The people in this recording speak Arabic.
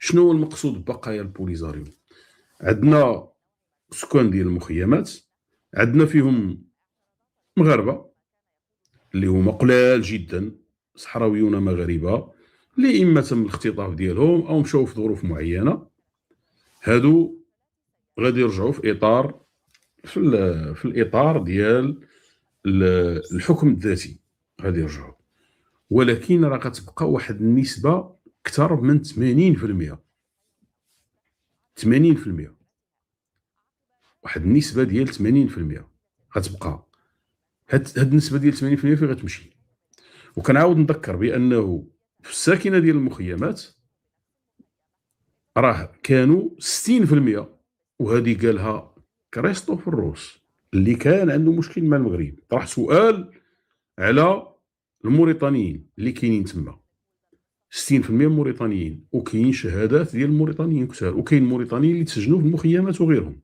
شنو هو المقصود ببقايا البوليزاريو؟ عندنا سكان ديال المخيمات، عندنا فيهم مغاربه اللي هما قلال جدا، صحراويون مغاربه اللي اما تم الاختطاف ديالهم او مشاو في ظروف معينه. هادو غادي يرجعوا في اطار في الاطار ديال الحكم الذاتي غادي يرجعوا، ولكن راه غتبقى واحد النسبه اكثر من 80%. 80%، واحد النسبه ديال 80% غتبقى. هاد النسبه ديال 80% فين غتمشي؟ وكنعاود نذكر بانه في الساكنه ديال المخيمات راه كانوا 60%، وهذه قالها كريستوفروس اللي كان عنده مشكل مع المغرب. طرح سؤال على الموريتانيين اللي كاينين تما، 60% موريتانيين، وكاين شهادات ديال الموريتانيين كثار، وكاين موريتانيين اللي تسجنوا في المخيمات وغيرهم.